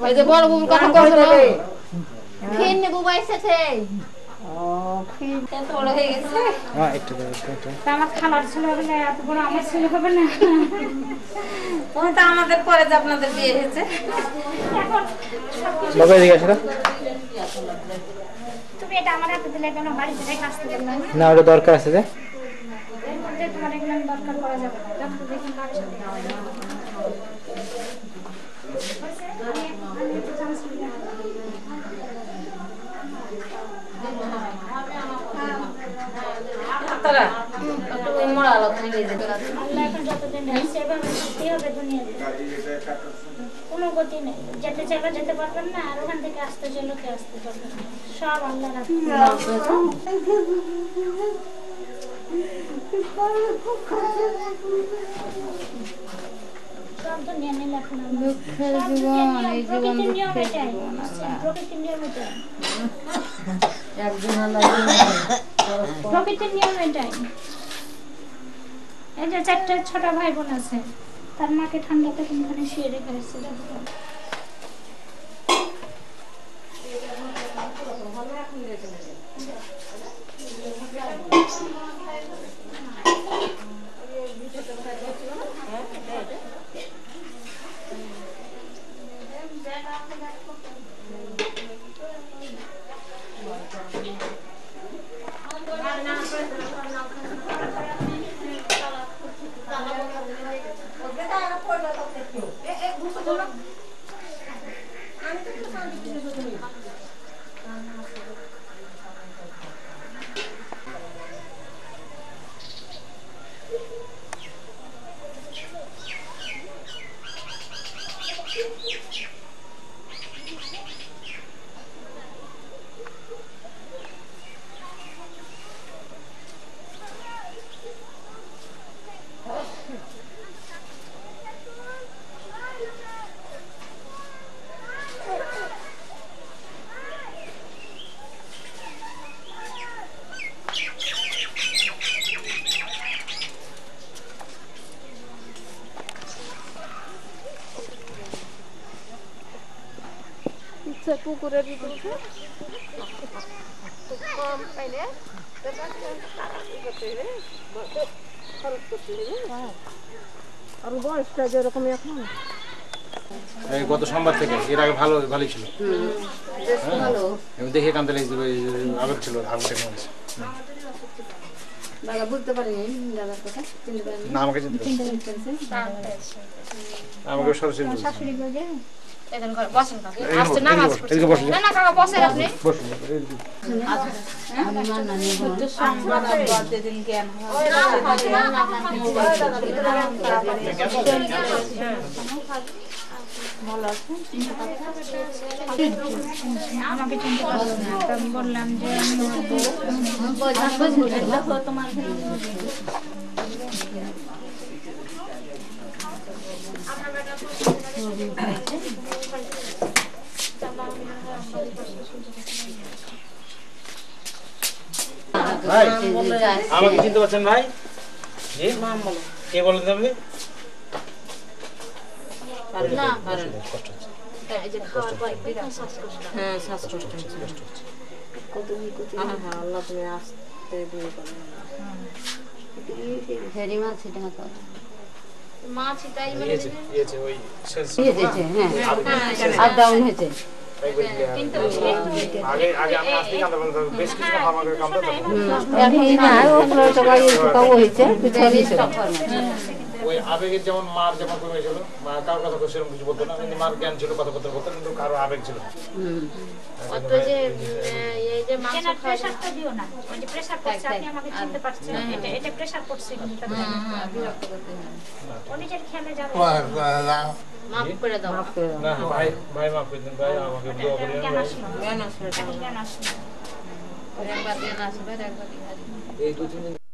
এই যে বড় বুবুর কথা কইছিল ফিন নে বুবু আইছে কত বড় হয়ে গেছে হ্যাঁ একটু আমার খালার ছিল হবে না এত বড় আমার ছিল হবে না কোন তো আমাদের পরে যে আপনাদের বিয়ে হয়েছে এখন বাবা এদিকে আসো তুমি এটা আমার হাতে দিলে কেন বাড়িতে রেখে আসতে বললাম না ওটা দরকার আছে যে তোমার এগুলো দরকার করা যাবে না যখন দেখুন বাড়িতে তারা তুমি মোড়া লখানে নিয়ে যেতে আল্লাহ এখন যতদিন সেবা করতে হবে দুনিয়াতে কোনো গতি নেই যেতে চাইলে যেতে পারবেন না আর ওখান থেকে আসতে চাইলে কে আসতে পারবেন না সব আল্লাহ সব দুনিয়া নিয়ে লেখনা দুঃখের জীবন এই জীবন দুঃখের জীবন প্রকৃতির নিয়ম এটা একজন প্রকৃতির নিয়ম এটাই এই যে চারটে ছোট ভাই বোন আছে তার মাকে ঠান্ডাতে কোনখানে শুয়ে রেখে এসেছে পুকুরের ভিতরে কম পাইলে আর বয়সটা যেরকম এখন এই গত সোমবার থেকে এর আগে ভালোই ছিল আমি দেখে কান্দে আবেগ ছিল আবেগের মধ্যে বাবা বুঝতে পারিনি দাদার কথা চিনতে পারিনি না আমাকে চিনতে আমাকে সরাসরি শাশুড়ি গো এখানে ঘরে বসেন কাকা আসছে নামাজ পড়ছে না না কাকা বসেন আপনি বসুন আমি মান্না নিয়ে বলতে সংবাদ বাদে দিন জ্ঞান হয় ভালো আছে আমাকে চিনতে পারলো না আমি বললাম যে তোমার ভাই আমাকে চিনতে পারছেন ভাই জি কে বলেন আপনি না পারেন এই যে খাওয়ার পর বিরাট শ্বাসকষ্ট হ্যাঁ শ্বাসকষ্ট কত আল্লাহ তুমি আসতে দিয়ে করেন ফেরি মাছ সেটা না করে মাছ এটাই মানে এই ওই শেষ হ্যাঁ আপ ডাউন হয়েছে কিন্তু আগে আমি আসতে কান্দা বেশ কিছু আমাকে কান্দা এখন না ওগুলো সবাই তো হয়েছে ওই আবেগের যেমন মার যেমন কমে ছিল মা কারোর কথা সেরকম কিছু বলতো না কিন্তু মার জ্ঞান ছিল কথাবার্তা বলতো কিন্তু কারো আবেগ ছিল অত যে এই যে মাছ প্রেসারটা দিও না ওই যে প্রেসার পড়ছে আপনি আমাকে চিনতে পারছেন এটা প্রেসার পড়ছে কিন্তু বিরক্ত করতে উনি যে খেলে যাবে মাফ করে দাও না ভাই মাফ করে দেন ভাই আমাকে দোয়া করেন জ্ঞান আসবে জ্ঞান আসলো একবার জ্ঞান আসবে একবার এই 2-3 দিন